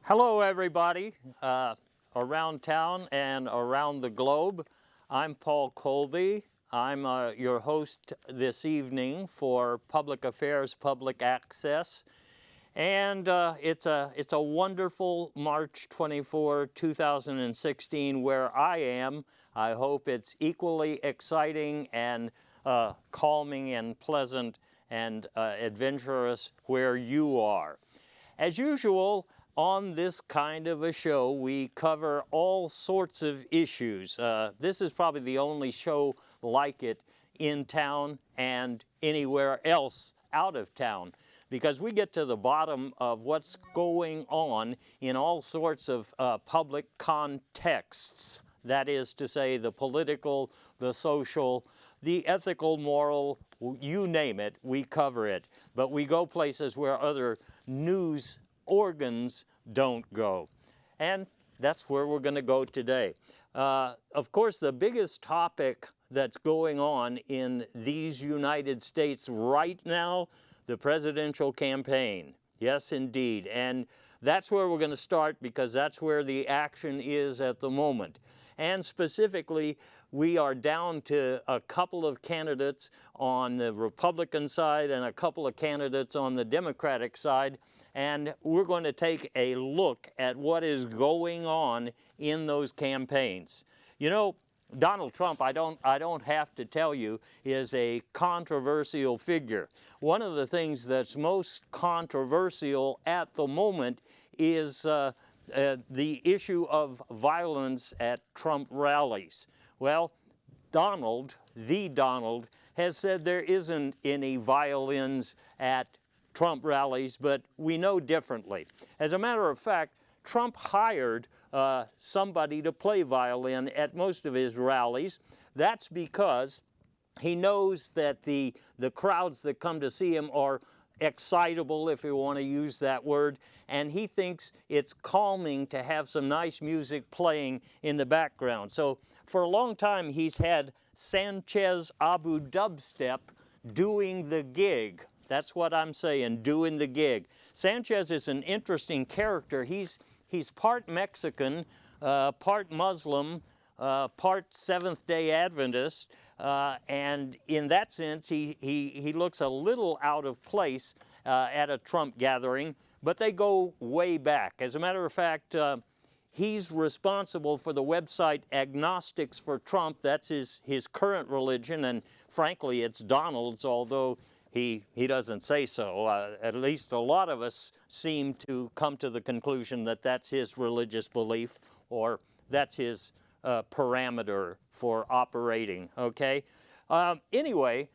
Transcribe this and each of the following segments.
Hello, everybody around town and around the globe. I'm Paul Colby. I'm your host this evening for Public Affairs, Public Access. And it's a wonderful March 24, 2016 where I am. I hope it's equally exciting and calming and pleasant and adventurous where you are. As usual, on this kind of a show, we cover all sorts of issues. This is probably the only show like it in town and anywhere else out of town, because we get to the bottom of what's going on in all sorts of public contexts. That is to say, the political, the social, the ethical, moral, you name it, we cover it. But we go places where other news organs don't go. And that's where we're going to go today. Of course, the biggest topic that's going on in these United States right now, the presidential campaign. Yes, indeed. And that's where we're going to start because that's where the action is at the moment. And specifically, we are down to a couple of candidates on the Republican side and a couple of candidates on the Democratic side. And we're going to take a look at what is going on in those campaigns. You know, Donald Trump, I don't have to tell you, is a controversial figure. One of the things that's most controversial at the moment is the issue of violence at Trump rallies. Well, Donald, has said there isn't any violins at Trump rallies, but we know differently. As a matter of fact, Trump hired somebody to play violin at most of his rallies. That's because he knows that the crowds that come to see him are excitable, if you want to use that word, and he thinks it's calming to have some nice music playing in the background. So for a long time, he's had Sanchez Abu Dubstep doing the gig. That's what I'm saying, doing the gig. Sanchez is an interesting character. He's part Mexican, part Muslim, part Seventh-day Adventist, and in that sense, he looks a little out of place at a Trump gathering, but they go way back. As a matter of fact, he's responsible for the website Agnostics for Trump. That's his current religion, and frankly, it's Donald's, although he doesn't say so. At least a lot of us seem to come to the conclusion that that's his religious belief, or that's his parameter for operating, okay? Anyway,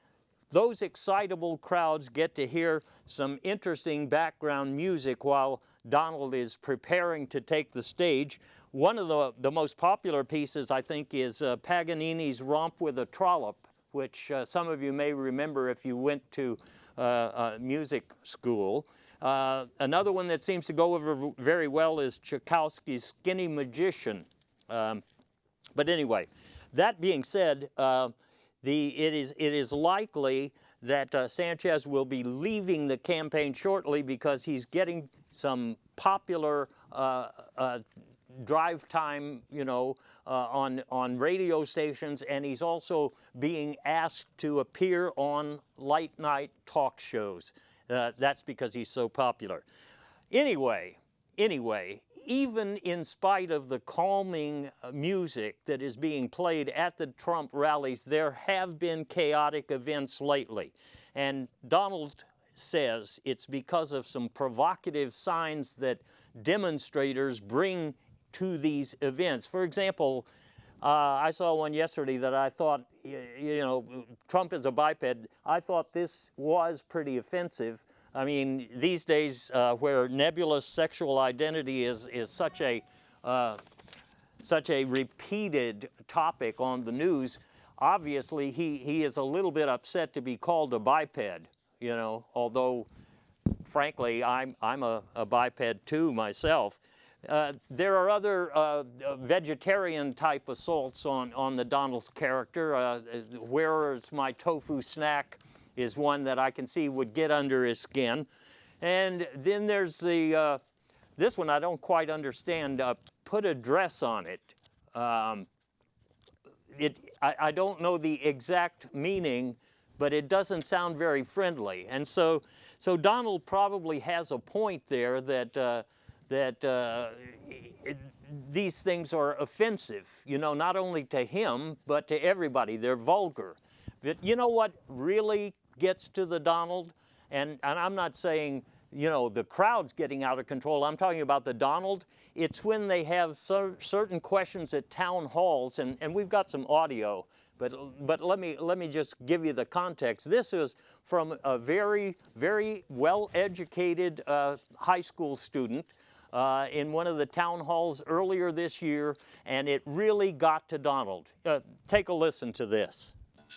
those excitable crowds get to hear some interesting background music while Donald is preparing to take the stage. One of the most popular pieces, I think, is Paganini's Romp with a Trollop, which some of you may remember if you went to music school. Another one that seems to go over very well is Tchaikovsky's Skinny Magician. But anyway, that being said, it is likely that Sanchez will be leaving the campaign shortly because he's getting some popular drive time, on radio stations, and he's also being asked to appear on late night talk shows. That's because he's so popular. Anyway, even in spite of the calming music that is being played at the Trump rallies, there have been chaotic events lately. And Donald says it's because of some provocative signs that demonstrators bring to these events. For example, I saw one yesterday that I thought, Trump is a biped. I thought this was pretty offensive. I mean, these days where nebulous sexual identity is such a repeated topic on the news, obviously he is a little bit upset to be called a biped, although frankly I'm a biped too myself. There are other vegetarian type assaults on the Donald's character. Where's my tofu snack is one that I can see would get under his skin. And then there's the this one I don't quite understand. Put a dress on it. I don't know the exact meaning, but it doesn't sound very friendly. And so Donald probably has a point there that these things are offensive, you know, not only to him, but to everybody. They're vulgar. But you know what really gets to the Donald? And I'm not saying, you know, the crowd's getting out of control. I'm talking about the Donald. It's when they have certain questions at town halls, and we've got some audio, but let me just give you the context. This is from a very, very well-educated high school student in one of the town halls earlier this year, and it really got to Donald. Take a listen to this.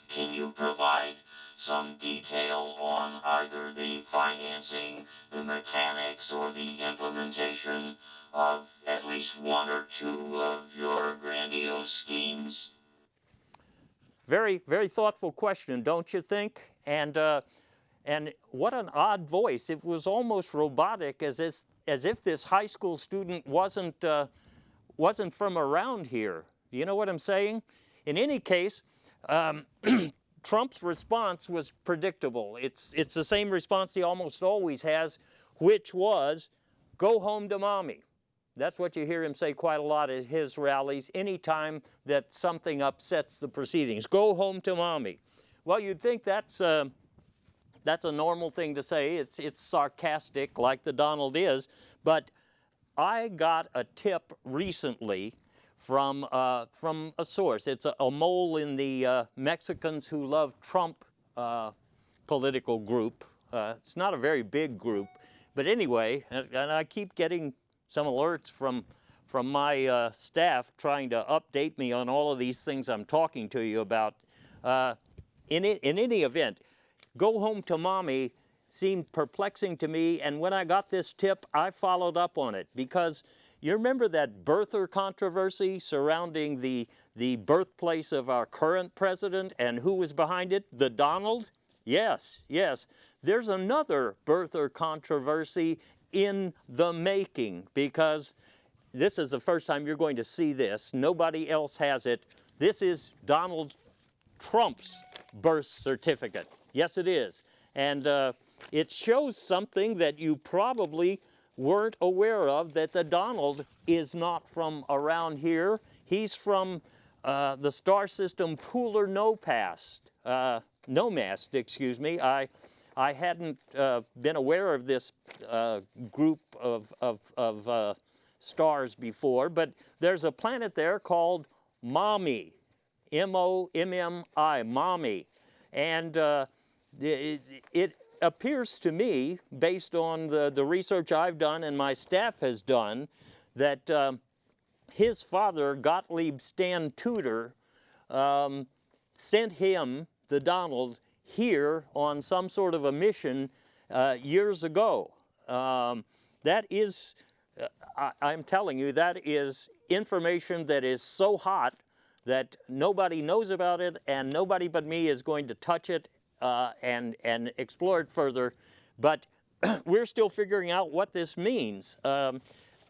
Can you provide some detail on either the financing, the mechanics, or the implementation of at least one or two of your grandiose schemes? Very, very thoughtful question, don't you think? And what an odd voice. It was almost robotic, as if this high school student wasn't from around here. Do you know what I'm saying? In any case, Trump's response was predictable. It's the same response he almost always has, which was, go home to mommy. That's what you hear him say quite a lot at his rallies, anytime that something upsets the proceedings. Go home to mommy. Well, you'd think that's a normal thing to say. It's sarcastic, like the Donald is. But I got a tip recently from a source. It's a mole in the Mexicans Who Love Trump political group. It's not a very big group. But anyway, and I keep getting some alerts from my staff trying to update me on all of these things I'm talking to you about. In any event, go home to mommy seemed perplexing to me, and when I got this tip, I followed up on it, because you remember that birther controversy surrounding the birthplace of our current president, and who was behind it? The Donald? Yes. There's another birther controversy in the making, because this is the first time you're going to see this. Nobody else has it. This is Donald Trump's birth certificate. Yes, it is. And it shows something that you probably weren't aware of, that the Donald is not from around here. He's from the star system Pooler Nomast, excuse me. I hadn't been aware of this group of stars before, but there's a planet there called Mommy, M-O-M-M-I, Mommy. And it appears to me, based on the research I've done and my staff has done, that his father, Gottlieb Stan Tudor, sent him, the Donald, here on some sort of a mission years ago. That is, I'm telling you, that is information that is so hot that nobody knows about it, and nobody but me is going to touch it and explore it further. But we're still figuring out what this means.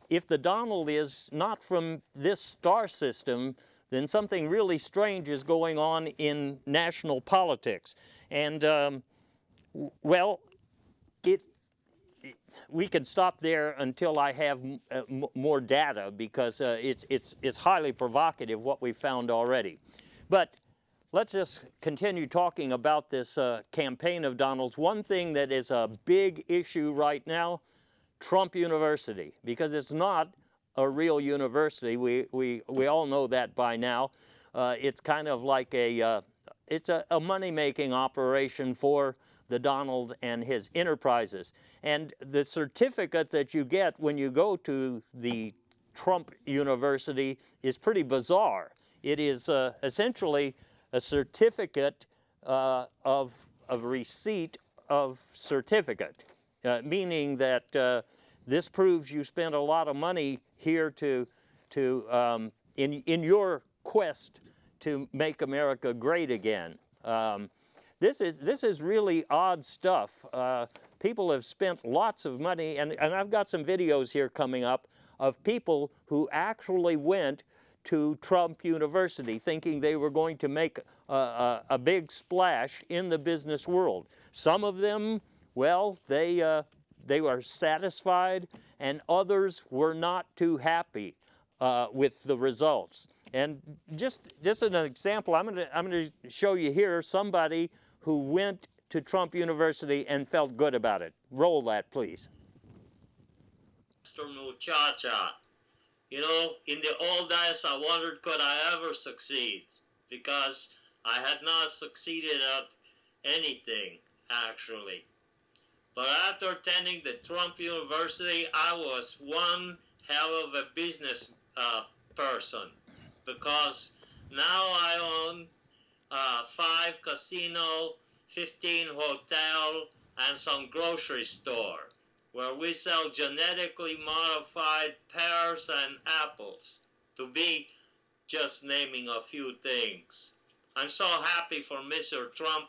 If the Donald is not from this star system, then something really strange is going on in national politics. And, well, we can stop there until I have more data, because it's highly provocative what we've found already. But let's just continue talking about this campaign of Donald's. One thing that is a big issue right now, Trump University, because it's not a real university. We all know that by now. It's kind of like it's a money-making operation for the Donald and his enterprises. And the certificate that you get when you go to the Trump University is pretty bizarre. It is essentially a certificate of receipt of certificate, meaning that this proves you spent a lot of money here in your quest to make America great again. This is really odd stuff. people have spent lots of money, and I've got some videos here coming up of people who actually went to Trump University thinking they were going to make a big splash in the business world. Some of them, well, they were satisfied, and others were not too happy with the results. And just as an example, I'm going to show you here somebody who went to Trump University and felt good about it. Roll that, please. Mr. Muchacha, you know, in the old days I wondered could I ever succeed, because I had not succeeded at anything, actually. But after attending the Trump University, I was one hell of a business person, because now I own 5 casino, 15 hotel, and some grocery store, where we sell genetically modified pears and apples, to be just naming a few things. I'm so happy for Mr. Trump,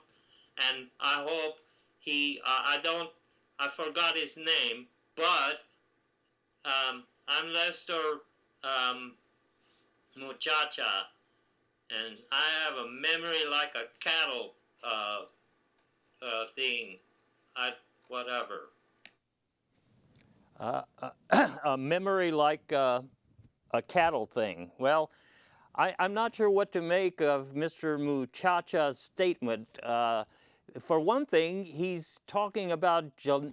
and I hope he, I forgot his name, but I'm Lester Muchacha, and I have a memory like a cattle thing, whatever. A memory like a cattle thing. Well, I'm not sure what to make of Mr. Muchacha's statement. For one thing, he's talking about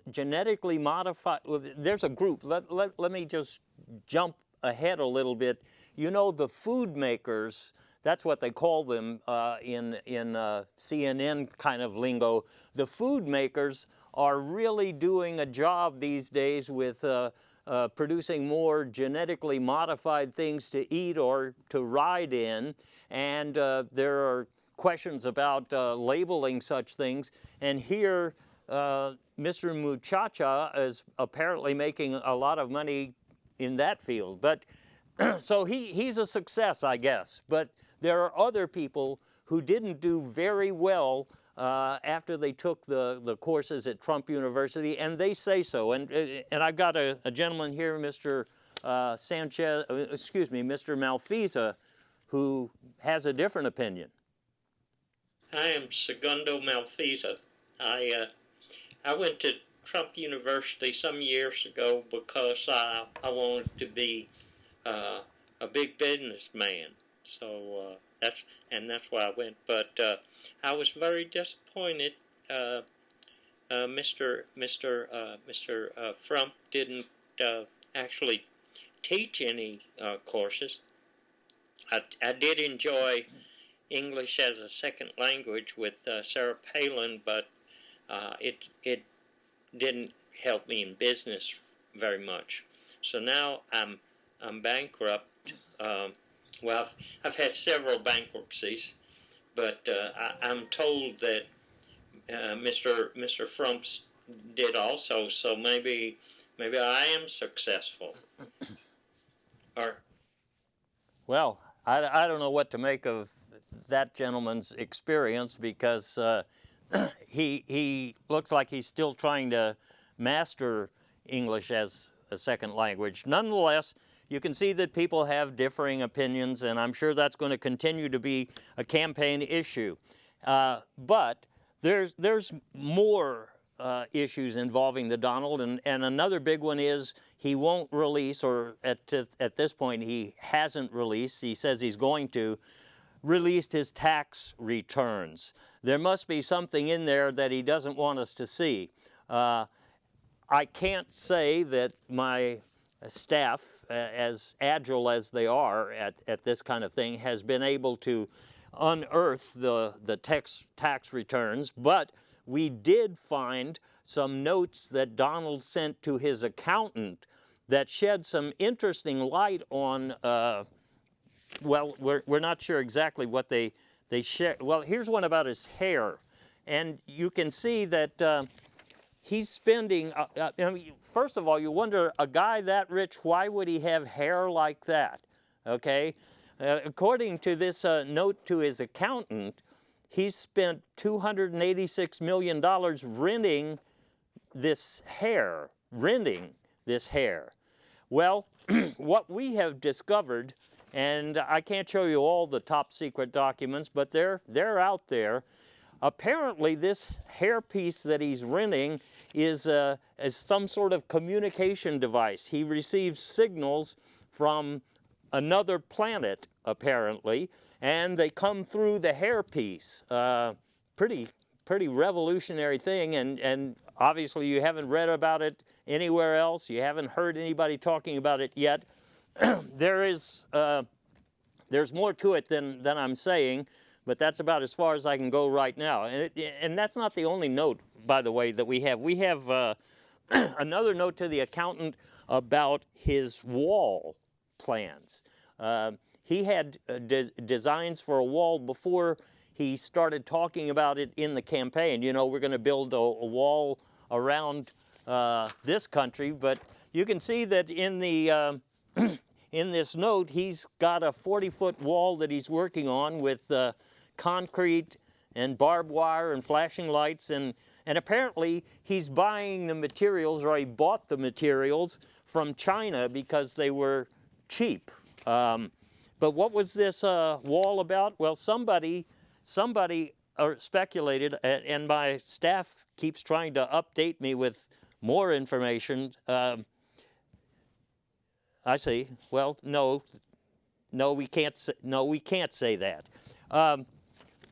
genetically modified. Well, there's a group. Let me just jump ahead a little bit. You know, the food makers, that's what they call them in CNN kind of lingo. The food makers are really doing a job these days with producing more genetically modified things to eat or to ride in, and there are questions about labeling such things. And here, Mr. Muchacha is apparently making a lot of money in that field. But so he's a success, I guess. But there are other people who didn't do very well after they took the courses at Trump University, and they say so. And I've got a gentleman here, Mr. Mr. Malfisa, who has a different opinion. I am Segundo Malfisa. I went to Trump University some years ago because I wanted to be a big businessman. So that's why I went. But I was very disappointed. Mr. Frump didn't actually teach any courses. I did enjoy English as a second language with Sarah Palin, but it didn't help me in business very much. So now I'm bankrupt. Well, I've had several bankruptcies, but I'm told that Mr. Frump did also. So maybe I am successful. Or well, I don't know what to make of that gentleman's experience, because he looks like he's still trying to master English as a second language. Nonetheless, you can see that people have differing opinions, and I'm sure that's going to continue to be a campaign issue. But there's more issues involving the Donald, and another big one is he won't release, or at this point he hasn't released, he says he's going to, released his tax returns. There must be something in there that he doesn't want us to see. I can't say that my staff, as agile as they are at this kind of thing, has been able to unearth the tax returns, but we did find some notes that Donald sent to his accountant that shed some interesting light on, well, we're not sure exactly what they share. Well, here's one about his hair, and you can see that he's spending, I mean, first of all, you wonder, a guy that rich, why would he have hair like that? Okay? According to this note to his accountant, he spent $286 million renting this hair, renting this hair? Well, what we have discovered, and I can't show you all the top secret documents, but they're out there. Apparently this hairpiece that he's renting is some sort of communication device. He receives signals from another planet, apparently, and they come through the hairpiece. Pretty revolutionary thing, and obviously you haven't read about it anywhere else. You haven't heard anybody talking about it yet. There's more to it than I'm saying, but that's about as far as I can go right now. And that's not the only note, by the way, that we have. We have another note to the accountant about his wall plans. He had designs for a wall before he started talking about it in the campaign. You know, we're going to build a wall around this country, but you can see that in the in this note, he's got a 40-foot wall that he's working on with concrete and barbed wire and flashing lights, and apparently he's buying the materials, or he bought the materials from China because they were cheap. But what was this wall about? Well, somebody speculated, and my staff keeps trying to update me with more information. I see. Well, no, we can't say that.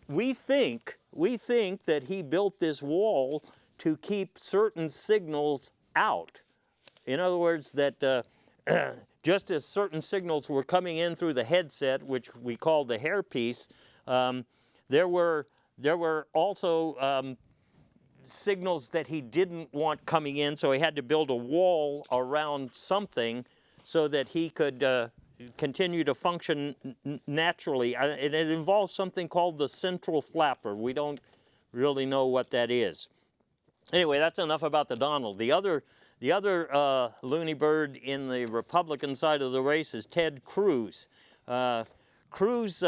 We think that he built this wall to keep certain signals out. In other words, that just as certain signals were coming in through the headset, which we call the hairpiece, there were also signals that he didn't want coming in, so he had to build a wall around something so that he could continue to function naturally. And it involves something called the central flapper. We don't really know what that is. Anyway, that's enough about the Donald. The other loony bird in the Republican side of the race is Ted Cruz. Cruz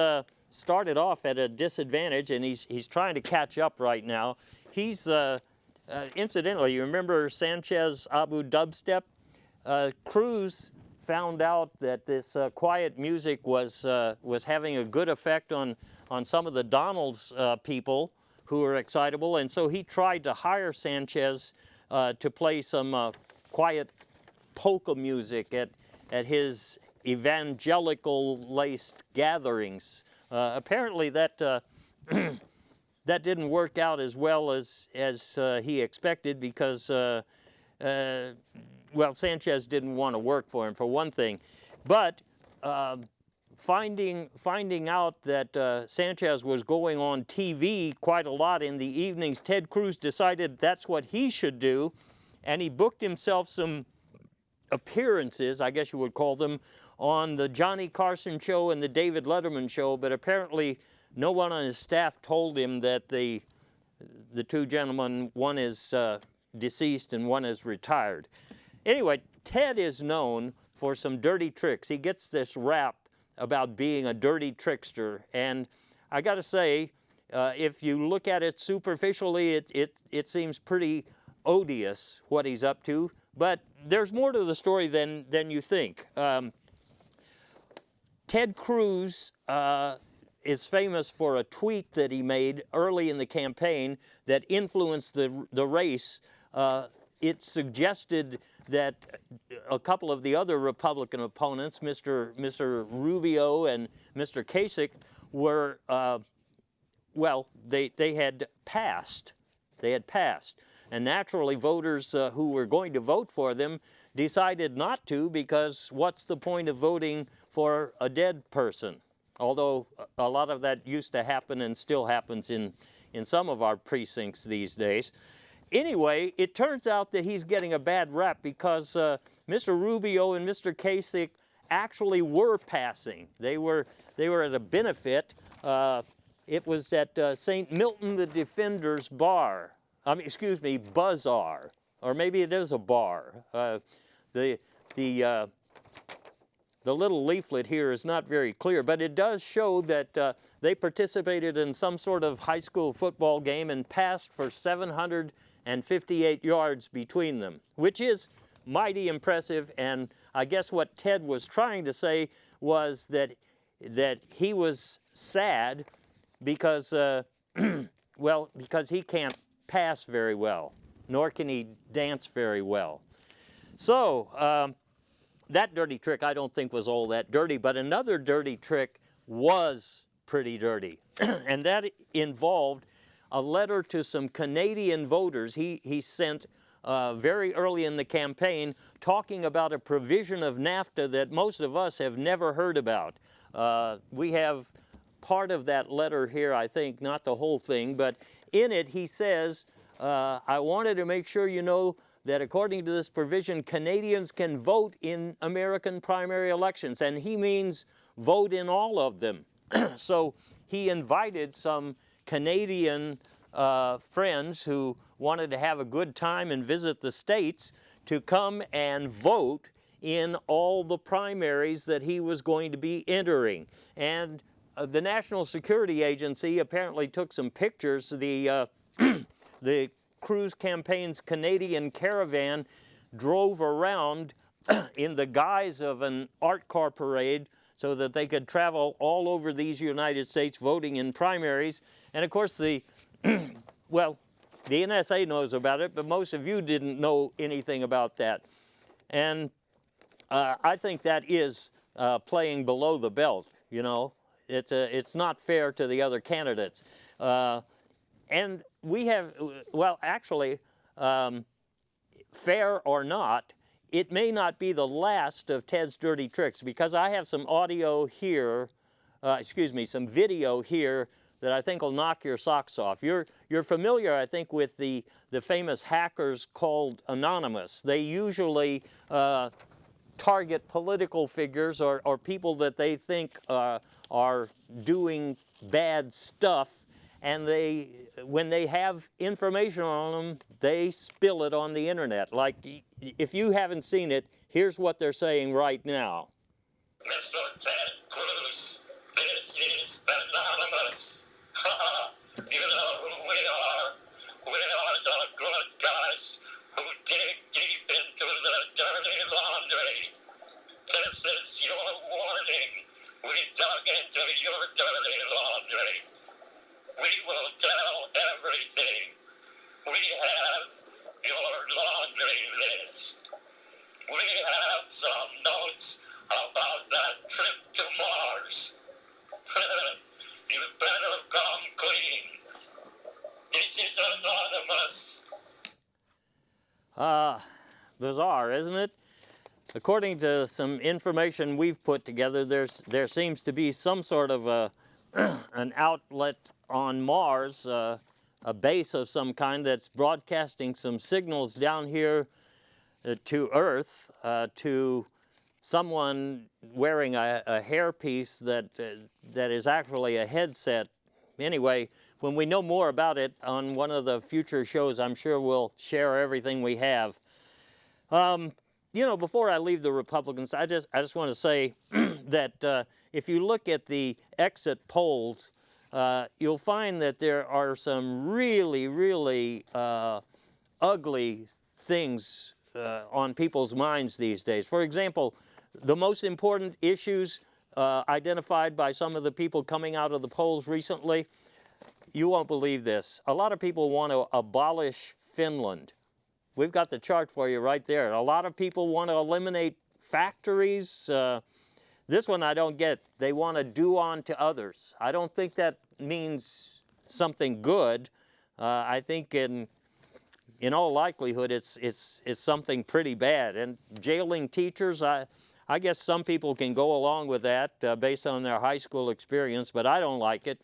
started off at a disadvantage, and he's trying to catch up right now. He's incidentally, you remember Sanchez Abu Dubstep? Cruz found out that this quiet music was having a good effect on some of the Donald's people who were excitable, and so he tried to hire Sanchez to play some quiet polka music at his evangelical-laced gatherings. Apparently that that didn't work out as well as he expected, because well, Sanchez didn't want to work for him, for one thing. But finding out that Sanchez was going on TV quite a lot in the evenings, Ted Cruz decided that's what he should do, and he booked himself some appearances, I guess you would call them, on the Johnny Carson show and the David Letterman show, but apparently no one on his staff told him that the two gentlemen, one is deceased and one is retired. Anyway, Ted is known for some dirty tricks. He gets this rap about being a dirty trickster, and I got to say, if you look at it superficially, it seems pretty odious what he's up to, but there's more to the story than you think. Ted Cruz is famous for a tweet that he made early in the campaign that influenced the race. It suggested that a couple of the other Republican opponents, Mr. Rubio and Mr. Kasich, were, well, they had passed. They had passed. And naturally, voters who were going to vote for them decided not to, because what's the point of voting for a dead person? Although a lot of that used to happen and still happens in some of our precincts these days. Anyway, it turns out that he's getting a bad rap because Mr. Rubio and Mr. Kasich actually were passing. They were at a benefit. It was at St. Milton the Defender's bar. Bazaar, or maybe it is a bar. The little leaflet here is not very clear, but it does show that they participated in some sort of high school football game and passed for 750 and 58 yards between them, which is mighty impressive. And I guess what Ted was trying to say was that he was sad because, well, because he can't pass very well, nor can he dance very well. So that dirty trick I don't think was all that dirty, but another dirty trick was pretty dirty, and that involved a letter to some Canadian voters he sent very early in the campaign, talking about a provision of NAFTA that most of us have never heard about. We have part of that letter here, I think, not the whole thing, but in it he says, I wanted to make sure you know that according to this provision, Canadians can vote in American primary elections, and he means vote in all of them. So he invited some Canadian friends who wanted to have a good time and visit the States to come and vote in all the primaries that he was going to be entering. And the National Security Agency apparently took some pictures. The Cruz campaign's Canadian caravan drove around in the guise of an art car parade so that they could travel all over these United States voting in primaries. And of course well, the NSA knows about it, but most of you didn't know anything about that. And I think that is playing below the belt, you know. It's not fair to the other candidates. And we have, well, actually, fair or not, it may not be the last of Ted's dirty tricks, because I have some audio here, some video here that I think will knock your socks off. You're familiar, I think, with the famous hackers called Anonymous. They usually target political figures or people that they think are doing bad stuff, and when they have information on them, they spill it on the internet. Like, if you haven't seen it, here's what they're saying right now. Mr. Ted Cruz, this is Anonymous. You know who we are. We are the good guys who dig deep into the dirty laundry. This is your warning. We dug into your dirty laundry. We will tell everything. We have your laundry list. We have some notes about that trip to Mars. You better come clean. This is Anonymous. Bizarre, isn't it? According to some information we've put together, there seems to be some sort of an outlet on Mars, a base of some kind that's broadcasting some signals down here to Earth, to someone wearing a hairpiece that is actually a headset. Anyway, when we know more about it on one of the future shows, I'm sure we'll share everything we have. You know, before I leave the Republicans, I just want to say that if you look at the exit polls, you'll find that there are some really, really ugly things on people's minds these days. For example, the most important issues identified by some of the people coming out of the polls recently, you won't believe this. A lot of people want to abolish Finland. We've got the chart for you right there. A lot of people want to eliminate factories. This one I don't get. They want to do unto others. I don't think that means something good. I think in all likelihood it's something pretty bad. And jailing teachers, I guess some people can go along with that based on their high school experience, but I don't like it.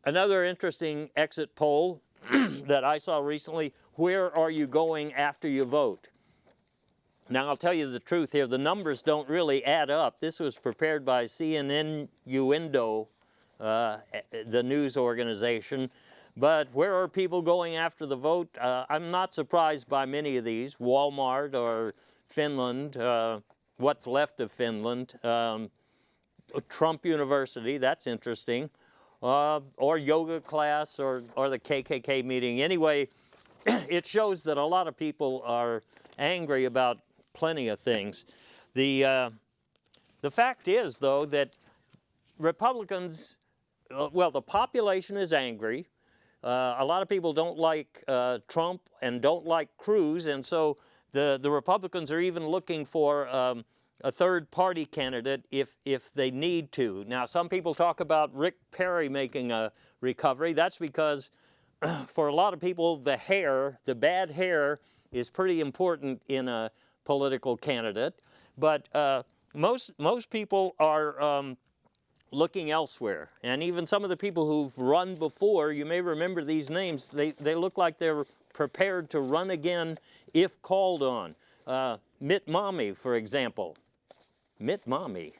Another interesting exit poll that I saw recently, where are you going after you vote? Now, I'll tell you the truth here, the numbers don't really add up. This was prepared by CNN Uendo, the news organization. But where are people going after the vote? I'm not surprised by many of these. Walmart or Finland, what's left of Finland. Trump University, that's interesting. Or yoga class or the KKK meeting. Anyway, it shows that a lot of people are angry about plenty of things. The fact is, though, that Republicans, well, the population is angry. A lot of people don't like Trump and don't like Cruz, and so the Republicans are even looking for a third-party candidate if they need to. Now, some people talk about Rick Perry making a recovery. That's because for a lot of people, the bad hair, is pretty important in a political candidate. But most people are looking elsewhere. And even some of the people who've run before, you may remember these names, they look like they're prepared to run again if called on. Mitt Romney, for example. Mitt Romney.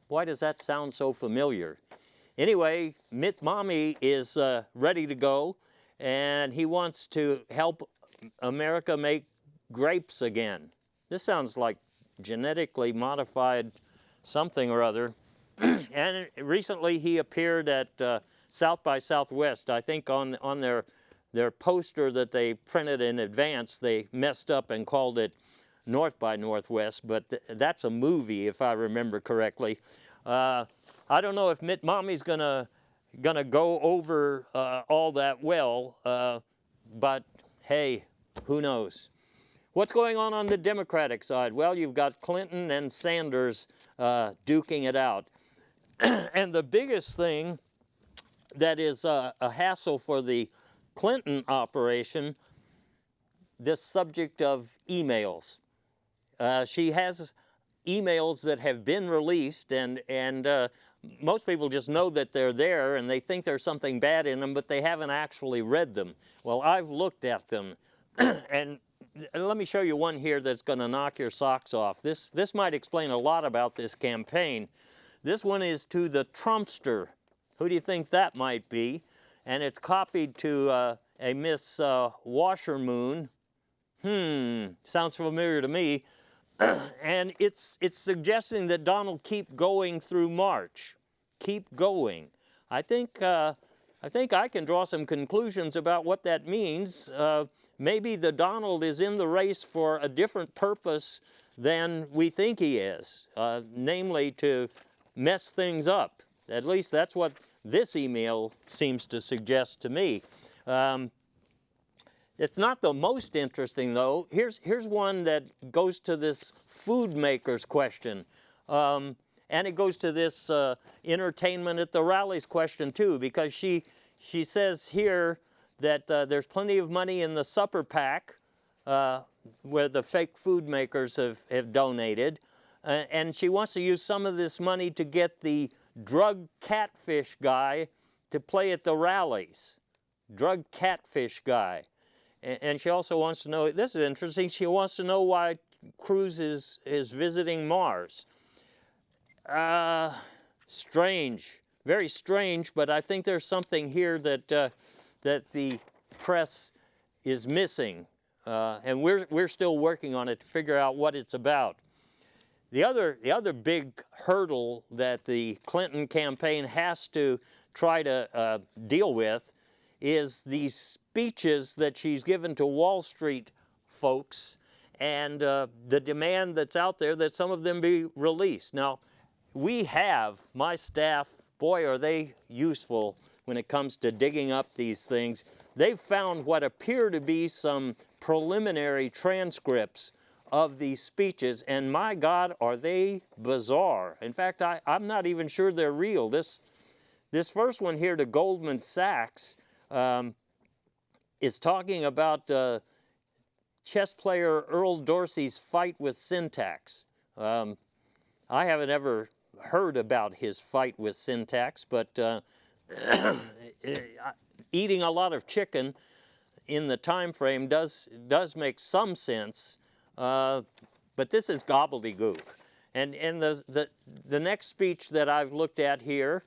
Why does that sound so familiar? Anyway, Mitt Romney is ready to go, and he wants to help America make grapes again. This sounds like genetically modified something or other. And recently he appeared at South by Southwest. I think on their poster that they printed in advance, they messed up and called it North by Northwest, but that's a movie, if I remember correctly. I don't know if Mitt Romney's gonna go over all that well, but hey, who knows? What's going on the Democratic side? Well, you've got Clinton and Sanders duking it out. And the biggest thing that is a hassle for the Clinton operation, this subject of emails. She has emails that have been released, and most people just know that they're there and they think there's something bad in them, but they haven't actually read them. Well, I've looked at them, and let me show you one here that's going to knock your socks off. This might explain a lot about this campaign. This one is to the Trumpster. Who do you think that might be? And it's copied to a Miss Washermoon. Sounds familiar to me. And it's suggesting that Donald keep going through March. Keep going. I think I can draw some conclusions about what that means. Maybe the Donald is in the race for a different purpose than we think he is, namely to mess things up. At least that's what this email seems to suggest to me. It's not the most interesting, though. Here's one that goes to this food makers question. And it goes to this entertainment at the rallies question, too, because she says here that there's plenty of money in the supper PAC where the fake food makers have donated. And she wants to use some of this money to get the drug catfish guy to play at the rallies. Drug catfish guy. And she also wants to know, this is interesting, she wants to know why Cruz is visiting Mars. Strange, very strange, but I think there's something here that the press is missing. And we're still working on it to figure out what it's about. The other big hurdle that the Clinton campaign has to try to deal with is these speeches that she's given to Wall Street folks and the demand that's out there that some of them be released. Now, we have, my staff, boy, are they useful when it comes to digging up these things. They've found what appear to be some preliminary transcripts of these speeches, and my God, are they bizarre. In fact, I'm not even sure they're real. This first one here to Goldman Sachs is talking about chess player Earl Dorsey's fight with Syntax. I haven't ever heard about his fight with Syntax, but eating a lot of chicken in the time frame does make some sense. But this is gobbledygook. And the next speech that I've looked at here,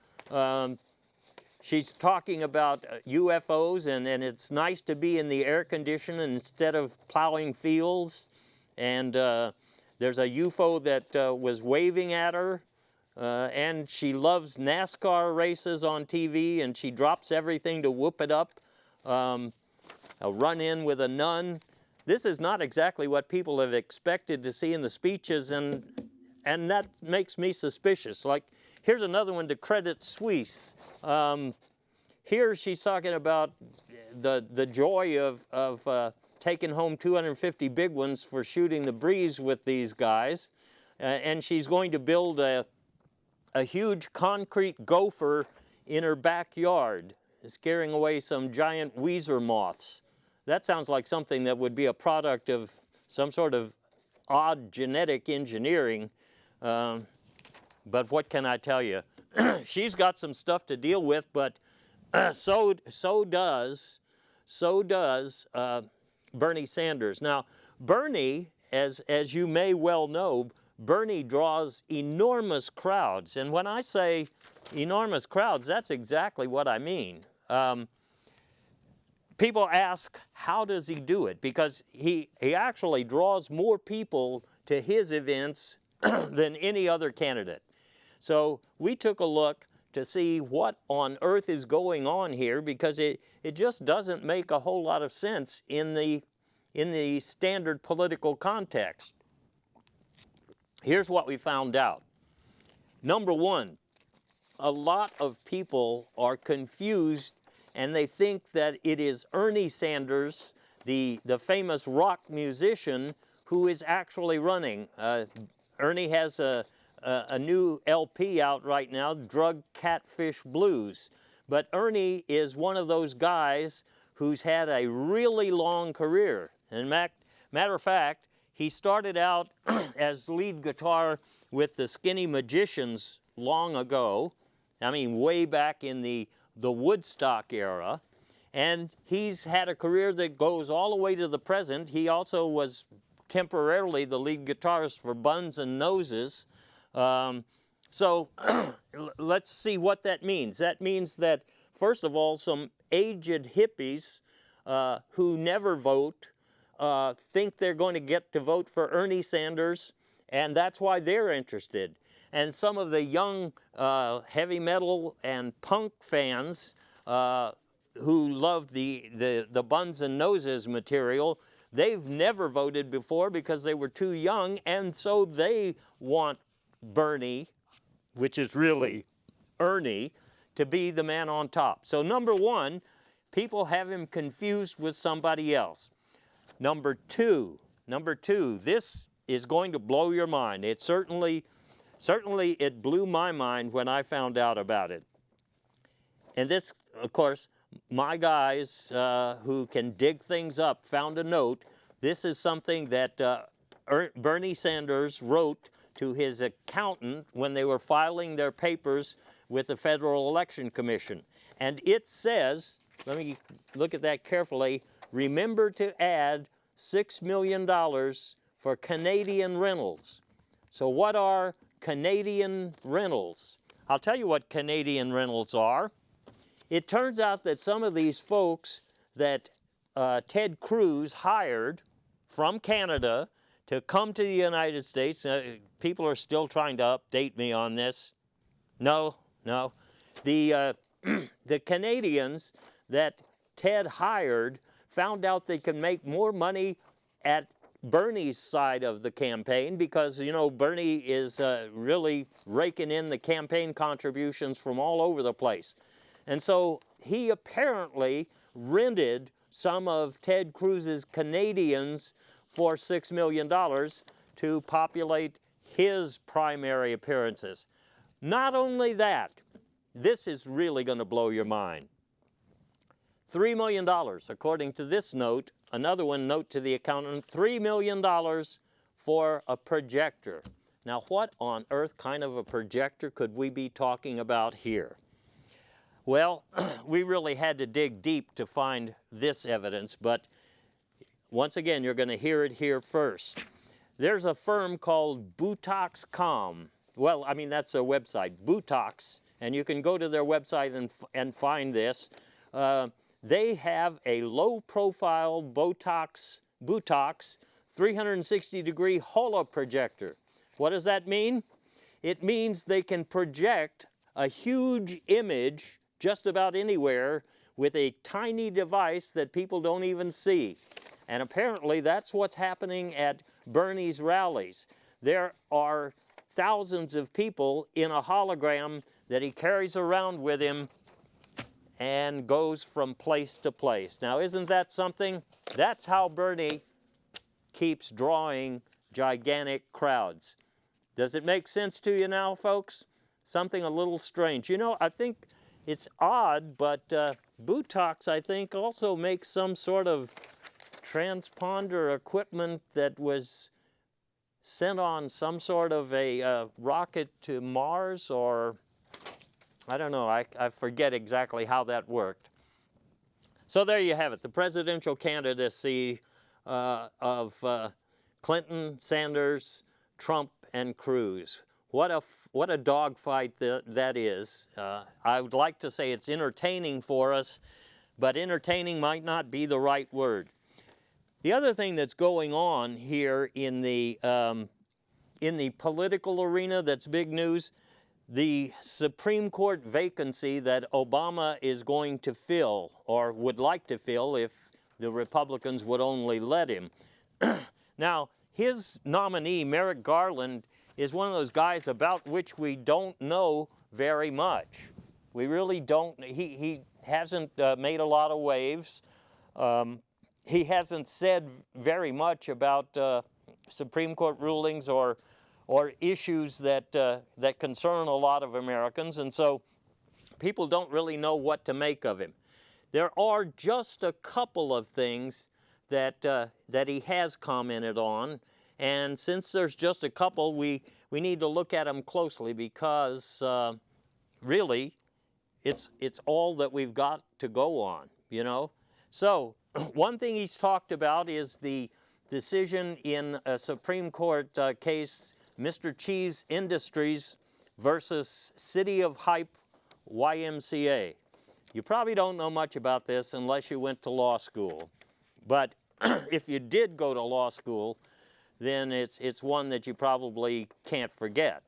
she's talking about UFOs, and it's nice to be in the air conditioner instead of plowing fields. And there's a UFO that was waving at her, and she loves NASCAR races on TV, and she drops everything to whoop it up. a run-in with a nun. This is not exactly what people have expected to see in the speeches, and that makes me suspicious. Like, here's another one to Credit Suisse. Here she's talking about the joy of taking home 250 big ones for shooting the breeze with these guys. And she's going to build a huge concrete gopher in her backyard, scaring away some giant Weezer moths. That sounds like something that would be a product of some sort of odd genetic engineering. But what can I tell you? She's got some stuff to deal with, but so does Bernie Sanders. Now, Bernie, as you may well know, Bernie draws enormous crowds. And when I say enormous crowds, that's exactly what I mean. People ask, how does he do it? Because he actually draws more people to his events than any other candidate. So we took a look to see what on earth is going on here, because it just doesn't make a whole lot of sense in the standard political context. Here's what we found out. Number one, a lot of people are confused, and they think that it is Ernie Sanders, the famous rock musician, who is actually running. Ernie has a new LP out right now, Drug Catfish Blues. But Ernie is one of those guys who's had a really long career. And matter of fact, he started out as lead guitar with the Skinny Magicians long ago. I mean, way back in the Woodstock era. And he's had a career that goes all the way to the present. He also was temporarily the lead guitarist for Buns and Noses. So let's see what that means. That means that, first of all, some aged hippies who never vote think they're going to get to vote for Ernie Sanders, and that's why they're interested. And some of the young heavy metal and punk fans who love the Buns and Noses material, they've never voted before because they were too young, and so they want Bernie, which is really Ernie, to be the man on top. So number one, people have him confused with somebody else. Number two, this is going to blow your mind. It certainly it blew my mind when I found out about it. And this, of course, my guys who can dig things up found a note. This is something that Bernie Sanders wrote to his accountant when they were filing their papers with the Federal Election Commission. And it says, let me look at that carefully, remember to add $6 million for Canadian rentals. So what are Canadian rentals? I'll tell you what Canadian rentals are. It turns out that some of these folks that Ted Cruz hired from Canada to come to the United States, people are still trying to update me on this. No. The Canadians that Ted hired found out they could make more money at Bernie's side of the campaign because, you know, Bernie is really raking in the campaign contributions from all over the place. And so he apparently rented some of Ted Cruz's Canadians for $6 million to populate his primary appearances. Not only that, this is really going to blow your mind. $3 million, according to this note, another one note to the accountant, $3 million for a projector. Now, what on earth kind of a projector could we be talking about here? Well, we really had to dig deep to find this evidence, but once again, you're going to hear it here first. There's a firm called Butox.com. Well, I mean, that's their website, Butox, and you can go to their website and find this. They have a low-profile Butox 360-degree holo projector. What does that mean? It means they can project a huge image just about anywhere with a tiny device that people don't even see. And apparently that's what's happening at Bernie's rallies. There are thousands of people in a hologram that he carries around with him and goes from place to place. Now, isn't that something? That's how Bernie keeps drawing gigantic crowds. Does it make sense to you now, folks? Something a little strange. You know, I think it's odd, but Botox, I think, also makes some sort of transponder equipment that was sent on some sort of a rocket to Mars, or I don't know, I forget exactly how that worked. So there you have it, the presidential candidacy of Clinton, Sanders, Trump, and Cruz. What a dogfight that is. I would like to say it's entertaining for us, but entertaining might not be the right word. The other thing that's going on here in the political arena that's big news, the Supreme Court vacancy that Obama is going to fill, or would like to fill if the Republicans would only let him. Now, his nominee, Merrick Garland, is one of those guys about which we don't know very much. We really don't. He hasn't made a lot of waves. He hasn't said very much about Supreme Court rulings or issues that concern a lot of Americans, and so people don't really know what to make of him. There are just a couple of things that he has commented on, and since there's just a couple, we need to look at them closely because really, it's all that we've got to go on, you know. So one thing he's talked about is the decision in a Supreme Court case, Mr. Cheese Industries versus City of Hype YMCA. You probably don't know much about this unless you went to law school. But if you did go to law school, then it's one that you probably can't forget.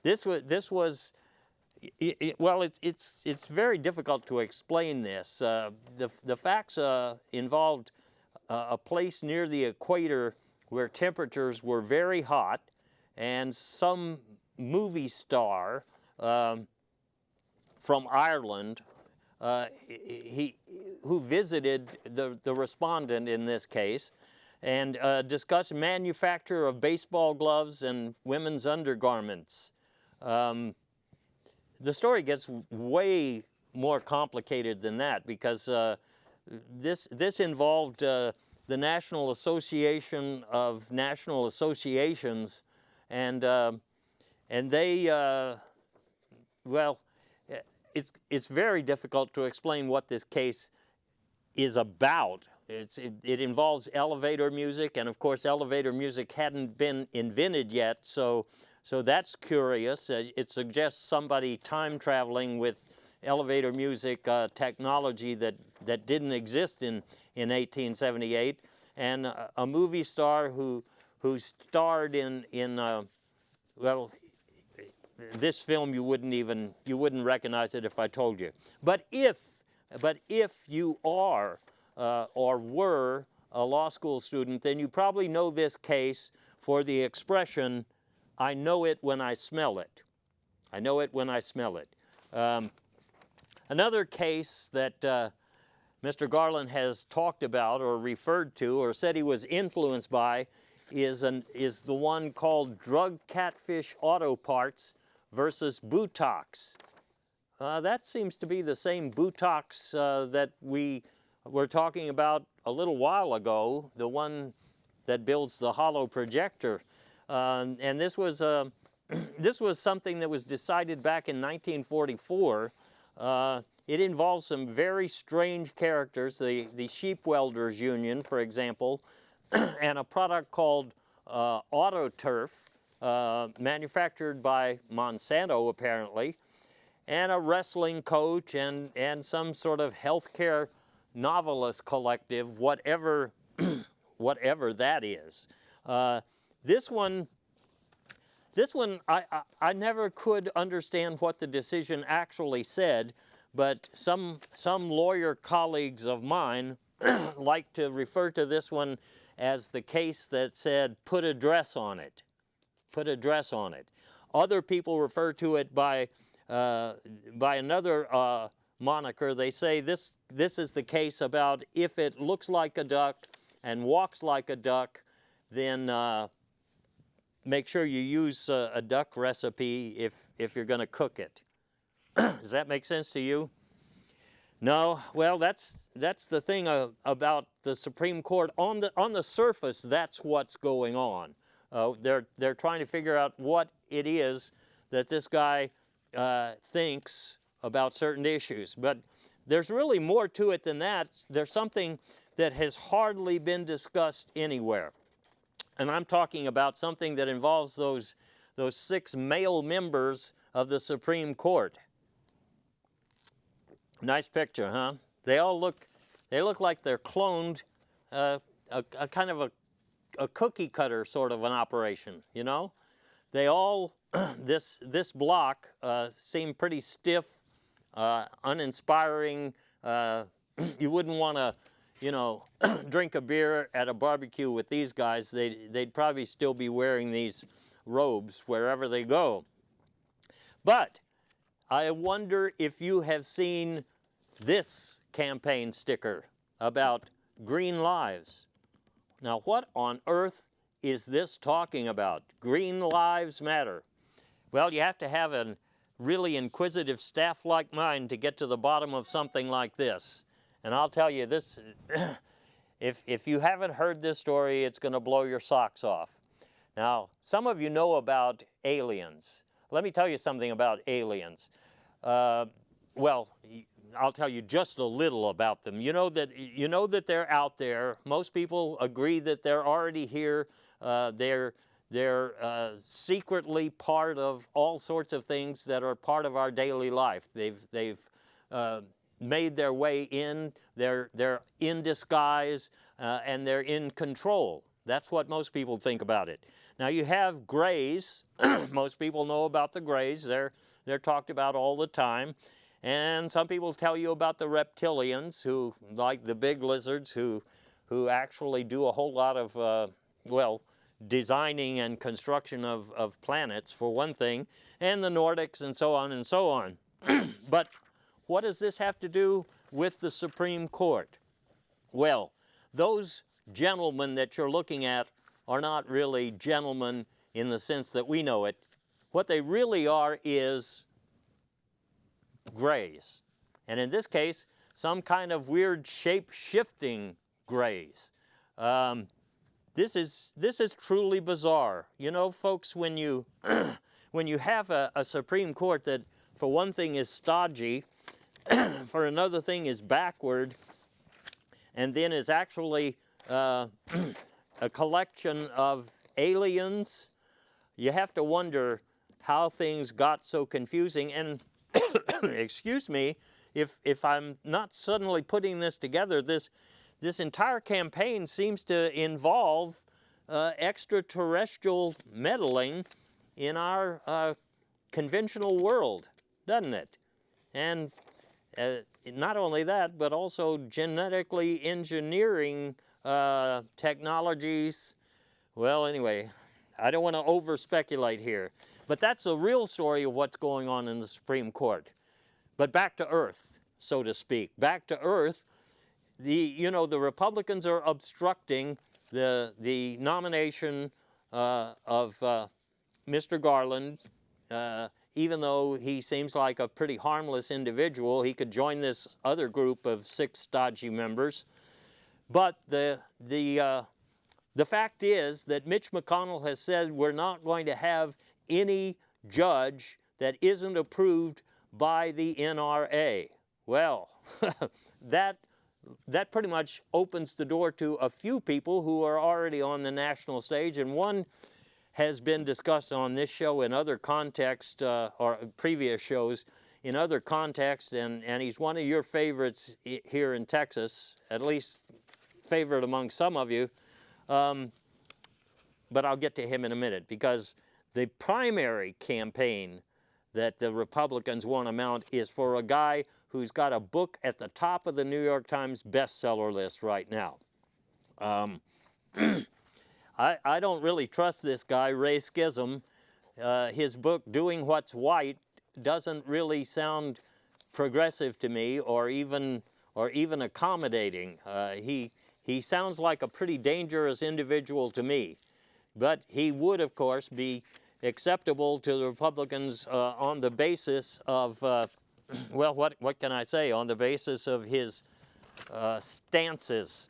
It's very difficult to explain this. The facts involved a place near the equator where temperatures were very hot, and some movie star from Ireland who visited the respondent in this case and discussed manufacture of baseball gloves and women's undergarments. The story gets way more complicated than that because this involved the National Association of National Associations, and they well, it's very difficult to explain what this case is about. It involves elevator music, and of course elevator music hadn't been invented yet, so that's curious. It suggests somebody time traveling with elevator music technology that didn't exist in 1878, and a movie star who starred in well, this film you wouldn't recognize it if I told you. But if you are or were a law school student, then you probably know this case for the expression, "I know it when I smell it." I know it when I smell it. Another case that Mr. Garland has talked about or referred to or said he was influenced by is the one called Drug Catfish Auto Parts versus Botox. That seems to be the same Botox that we were talking about a little while ago, the one that builds the hollow projector. And this was something that was decided back in 1944. It involves some very strange characters, the Sheep Welders Union, for example, and a product called AutoTurf, manufactured by Monsanto, apparently, and a wrestling coach and some sort of healthcare novelist collective, whatever that is. This one, I never could understand what the decision actually said, but some lawyer colleagues of mine like to refer to this one as the case that said, put a dress on it. Put a dress on it. Other people refer to it by another moniker. They say this is the case about if it looks like a duck and walks like a duck, then make sure you use a duck recipe if you're going to cook it. Does that make sense to you? No. Well, that's the thing about the Supreme Court. On the surface, that's what's going on. They're trying to figure out what it is that this guy thinks about certain issues. But there's really more to it than that. There's something that has hardly been discussed anywhere. And I'm talking about something that involves those 6 male members of the Supreme Court. Nice picture, huh? They look like they're cloned, a kind of a cookie cutter sort of an operation, you know? They all, this block seemed pretty stiff, uninspiring. You wouldn't want to, drink a beer at a barbecue with these guys. They'd probably still be wearing these robes wherever they go. But I wonder if you have seen this campaign sticker about green lives. Now, what on earth is this talking about? Green lives matter. Well, you have to have a really inquisitive staff like mine to get to the bottom of something like this. And I'll tell you this, if you haven't heard this story, it's going to blow your socks off. Now, some of you know about aliens. Let me tell you something about aliens. Well, I'll tell you just a little about them. You know that they're out there. Most people agree that they're already here. They're secretly part of all sorts of things that are part of our daily life. They've made their way in. They're in disguise, and they're in control. That's what most people think about it. Now you have grays. Most people know about the grays. They're talked about all the time. And some people tell you about the reptilians, who, like the big lizards, who actually do a whole lot of, designing and construction of planets, for one thing, and the Nordics and so on and so on. But what does this have to do with the Supreme Court? Well, those gentlemen that you're looking at are not really gentlemen in the sense that we know it. What they really are is grays. And in this case, some kind of weird shape-shifting grays. This is truly bizarre. You know, folks, when you when you have a Supreme Court that, for one thing, is stodgy, for another thing is backward, and then is actually a collection of aliens, you have to wonder how things got so confusing. And excuse me, if I'm not suddenly putting this together, this entire campaign seems to involve extraterrestrial meddling in our conventional world, doesn't it? And not only that, but also genetically engineering technologies. Well, anyway, I don't want to over-speculate here. But that's the real story of what's going on in the Supreme Court. But back to earth, so to speak. Back to earth, the Republicans are obstructing the nomination of Mr. Garland. Even though he seems like a pretty harmless individual, he could join this other group of 6 stodgy members. But the fact is that Mitch McConnell has said we're not going to have any judge that isn't approved by the NRA. Well, that pretty much opens the door to a few people who are already on the national stage, and one has been discussed on this show in other contexts, or previous shows in other contexts, and he's one of your favorites here in Texas, at least favorite among some of you. But I'll get to him in a minute, because the primary campaign that the Republicans want to mount is for a guy who's got a book at the top of the New York Times bestseller list right now. I don't really trust this guy, Ray Schism. His book, Doing What's White, doesn't really sound progressive to me or even accommodating. He sounds like a pretty dangerous individual to me. But he would, of course, be acceptable to the Republicans on the basis of, well, what can I say, on the basis of his stances.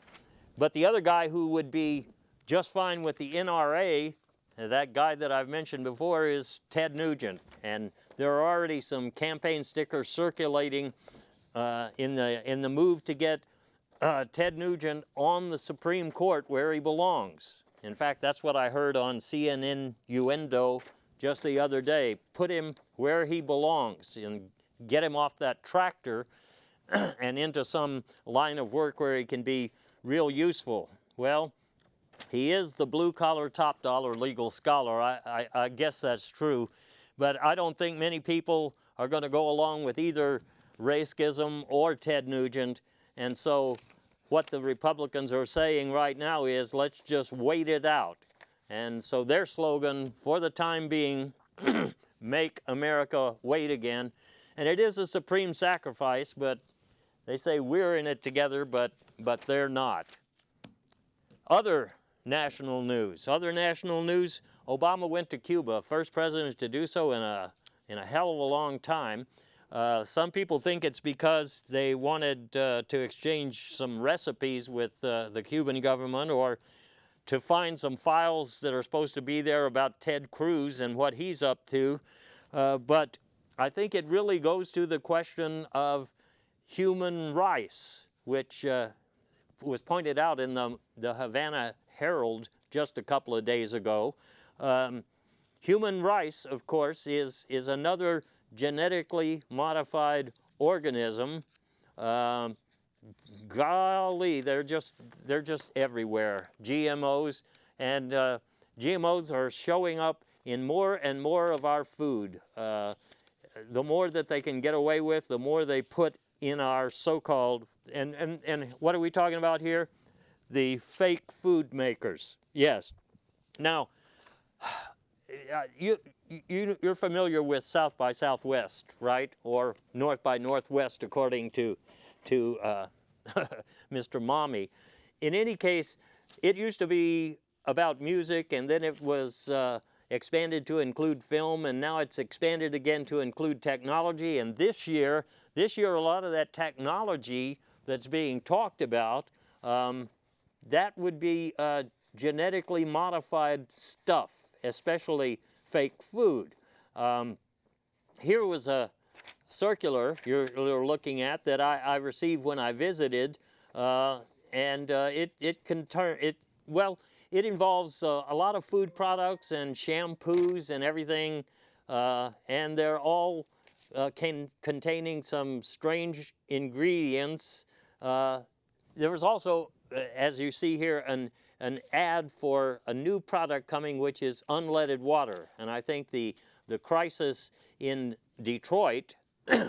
But the other guy who would be just fine with the NRA, that guy that I've mentioned before, is Ted Nugent. And there are already some campaign stickers circulating in the move to get Ted Nugent on the Supreme Court where he belongs. In fact, that's what I heard on CNN Uendo just the other day. Put him where he belongs and get him off that tractor and into some line of work where he can be real useful. Well, he is the blue-collar, top-dollar legal scholar. I guess that's true. But I don't think many people are going to go along with either Ray Schism or Ted Nugent. And so what the Republicans are saying right now is, let's just wait it out. And so their slogan, for the time being, make America wait again. And it is a supreme sacrifice, but they say we're in it together, but they're not. Other national news, Obama went to Cuba, first president to do so in a hell of a long time. Some people think it's because they wanted to exchange some recipes with the Cuban government, or to find some files that are supposed to be there about Ted Cruz and what he's up to. But I think it really goes to the question of human rice, which was pointed out in the Havana Herald just a couple of days ago. Human rice, of course, is another genetically modified organism. Golly, they're just everywhere. GMOs, and GMOs are showing up in more and more of our food. The more that they can get away with, the more they put in our so-called, and what are we talking about here? The fake food makers. Yes. Now, you're familiar with South by Southwest, right? Or North by Northwest, according to Mr. Mommy. In any case, it used to be about music, and then it was expanded to include film, and now it's expanded again to include technology. And this year, a lot of that technology that's being talked about, that would be genetically modified stuff, especially fake food. Here was a circular you're looking at that I received when I visited, and it involves a lot of food products and shampoos and everything, and they're all containing some strange ingredients. There was also, as you see here, an ad for a new product coming, which is unleaded water. And I think the crisis in Detroit,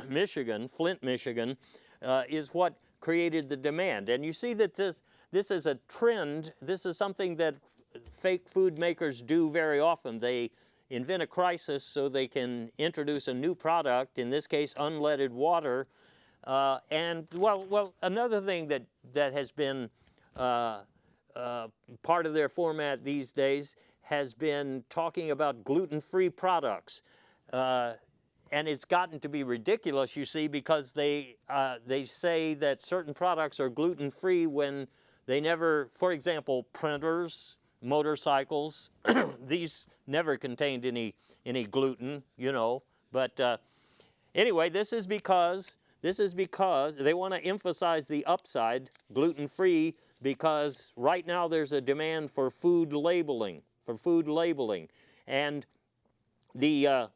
Michigan, Flint, Michigan, is what created the demand. And you see that this is a trend. This is something that fake food makers do very often. They invent a crisis so they can introduce a new product, in this case unleaded water. And another thing that has been part of their format these days has been talking about gluten-free products. And it's gotten to be ridiculous, you see, because they say that certain products are gluten-free when they never, for example, printers, motorcycles, these never contained any gluten, you know. But anyway, this is because they want to emphasize the upside, gluten-free, because right now there's a demand for food labeling, and the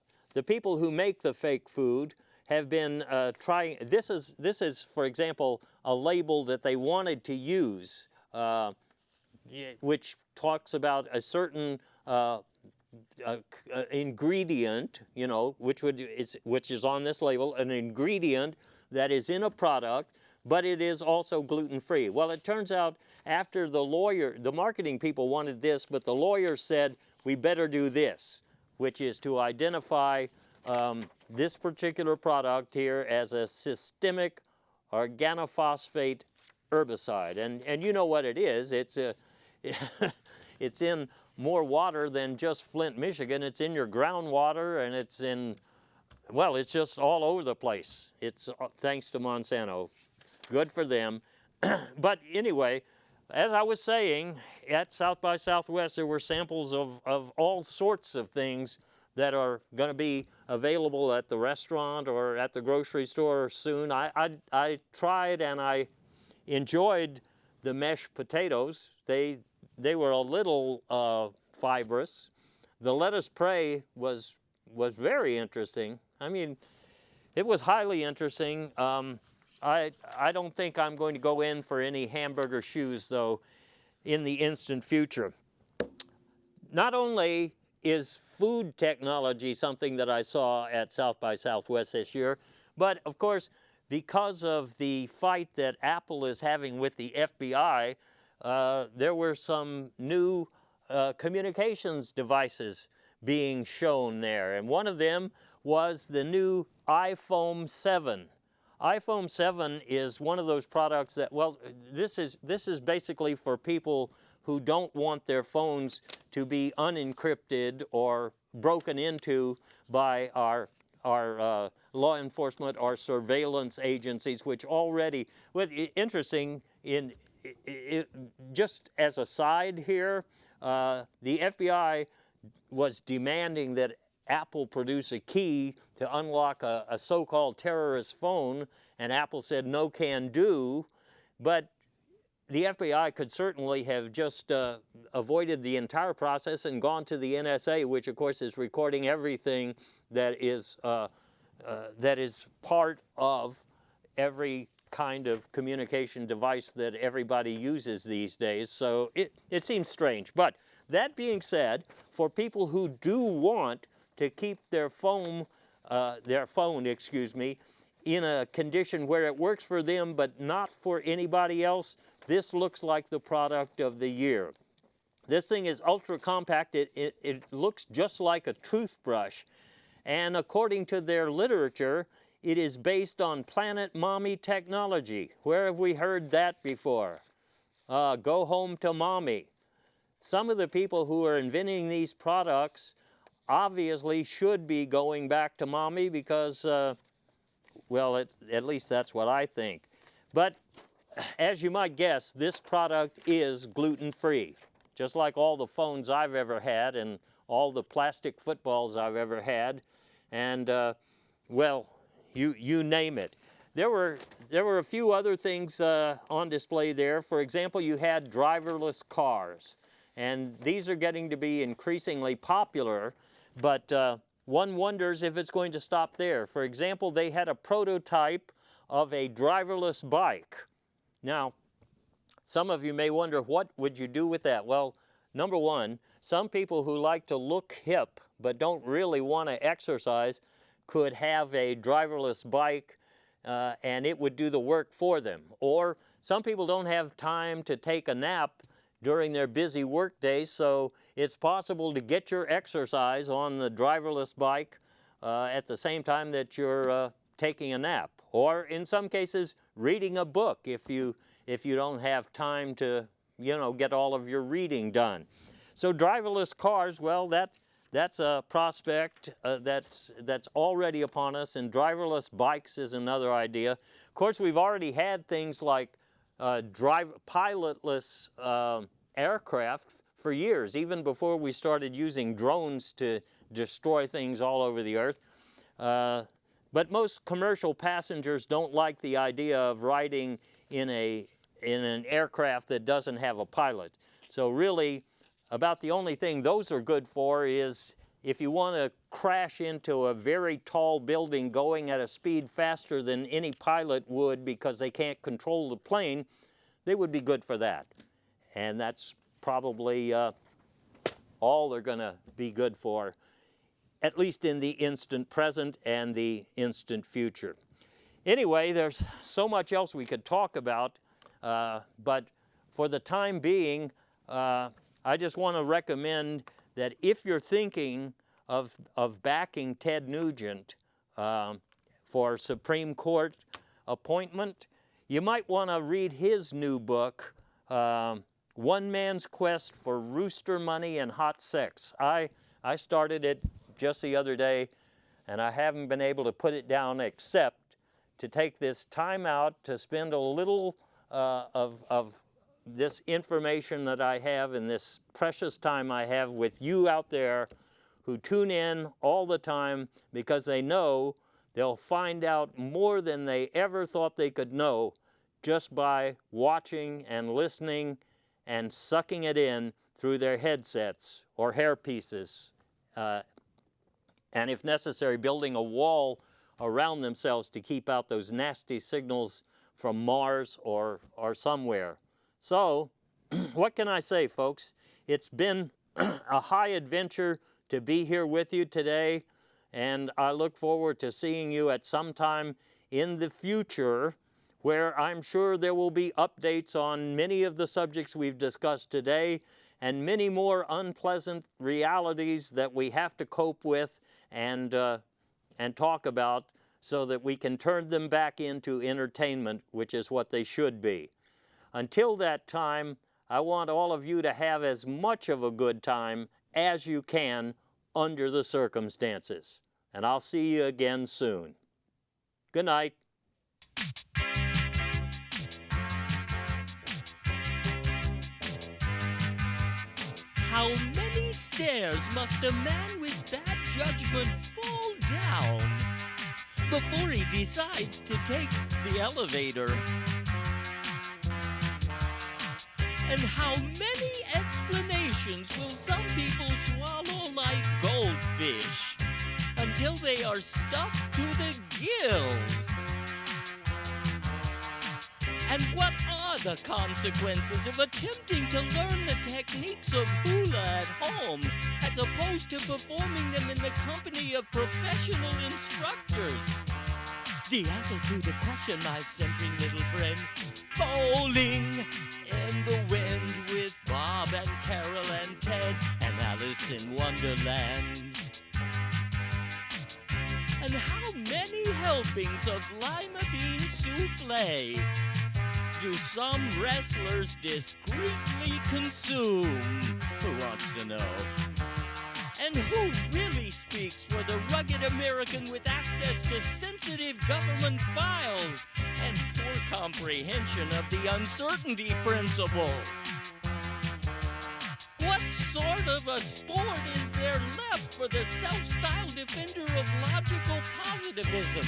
people who make the fake food have been trying. This is, for example, a label that they wanted to use, which talks about a certain ingredient, you know, which is on this label, an ingredient that is in a product, but it is also gluten-free. Well, it turns out after the marketing people wanted this, but the lawyer said, we better do this, which is to identify this particular product here as a systemic organophosphate herbicide. And you know what it is. It's it's in more water than just Flint, Michigan. It's in your groundwater, and it's in, well, it's just all over the place. It's thanks to Monsanto. Good for them. But anyway, as I was saying, at South by Southwest, there were samples of all sorts of things that are going to be available at the restaurant or at the grocery store soon. I tried and I enjoyed the meshed potatoes. They were a little fibrous. The lettuce prey was very interesting. I mean, it was highly interesting. I don't think I'm going to go in for any hamburger shoes, though, in the instant future. Not only is food technology something that I saw at South by Southwest this year, but of course, because of the fight that Apple is having with the FBI, there were some new communications devices being shown there. And one of them was the new iPhone 7. iPhone 7 is one of those products that, well, this is basically for people who don't want their phones to be unencrypted or broken into by our law enforcement or surveillance agencies, which already, well, interesting, just as a side here, the FBI was demanding that Apple produce a key to unlock a so-called terrorist phone, and Apple said no can do, but the FBI could certainly have just avoided the entire process and gone to the NSA, which of course is recording everything that is part of every kind of communication device that everybody uses these days. So it seems strange. But that being said, for people who do want to keep their phone, in a condition where it works for them but not for anybody else, this looks like the product of the year. This thing is ultra compact. It looks just like a toothbrush. And according to their literature, it is based on Planet Mommy technology. Where have we heard that before? Go home to mommy. Some of the people who are inventing these products obviously should be going back to mommy because, well, at least that's what I think. But as you might guess, this product is gluten-free, just like all the phones I've ever had and all the plastic footballs I've ever had, and well, you name it. There were a few other things on display there. For example, you had driverless cars, and these are getting to be increasingly popular, but one wonders if it's going to stop there. For example, they had a prototype of a driverless bike. Now, some of you may wonder, what would you do with that? Well, number one, some people who like to look hip but don't really want to exercise could have a driverless bike and it would do the work for them. Or some people don't have time to take a nap during their busy work day, so it's possible to get your exercise on the driverless bike at the same time that you're taking a nap. Or in some cases, reading a book if you don't have time to, get all of your reading done. So driverless cars, well, that's a prospect that's already upon us, and driverless bikes is another idea. Of course, we've already had things like pilotless aircraft for years, even before we started using drones to destroy things all over the earth. But most commercial passengers don't like the idea of riding in an aircraft that doesn't have a pilot. So really, about the only thing those are good for is if you want to crash into a very tall building going at a speed faster than any pilot would because they can't control the plane, they would be good for that. And that's probably all are going to be good for, at least in the instant present and the instant future. Anyway, there's so much else we could talk about, but for the time being, I just want to recommend that if you're thinking of backing Ted Nugent for Supreme Court appointment, you might want to read his new book, One Man's Quest for Rooster Money and Hot Sex. I started it just the other day, and I haven't been able to put it down except to take this time out to spend a little of this information that I have and this precious time I have with you out there who tune in all the time because they know they'll find out more than they ever thought they could know just by watching and listening and sucking it in through their headsets or hairpieces, and if necessary, building a wall around themselves to keep out those nasty signals from Mars or somewhere. So, what can I say, folks? It's been a high adventure to be here with you today, and I look forward to seeing you at some time in the future where I'm sure there will be updates on many of the subjects we've discussed today and many more unpleasant realities that we have to cope with and talk about so that we can turn them back into entertainment, which is what they should be. Until that time, I want all of you to have as much of a good time as you can under the circumstances. And I'll see you again soon. Good night. How many stairs must a man with bad judgment fall down before he decides to take the elevator? And how many explanations will some people swallow like goldfish until they are stuffed to the gills? And what are the consequences of attempting to learn the techniques of hula at home as opposed to performing them in the company of professional instructors? The answer to the question, my simpering little friend, bowling in the wind with Bob and Carol and Ted and Alice in Wonderland. And how many helpings of lima bean souffle do some wrestlers discreetly consume? Who wants to know? And who really speaks for the rugged American with access to sensitive government files and poor comprehension of the uncertainty principle? What sort of a sport is there left for the self-styled defender of logical positivism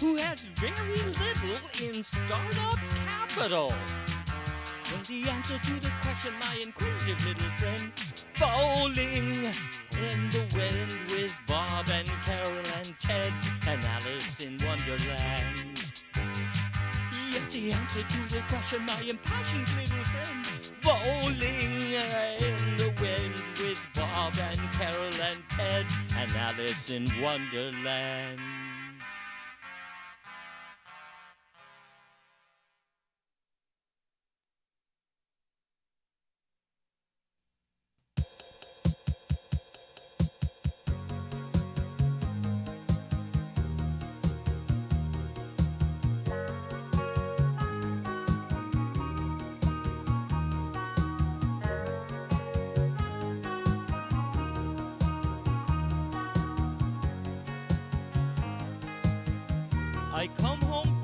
who has very little in startup capital? Well, the answer to the question, my inquisitive little friend, bowling in the wind with Bob and Carol and Ted and Alice in Wonderland. Yes, the answer to the question, my impassioned little friend, bowling in the wind with Bob and Carol and Ted and Alice in Wonderland. I come home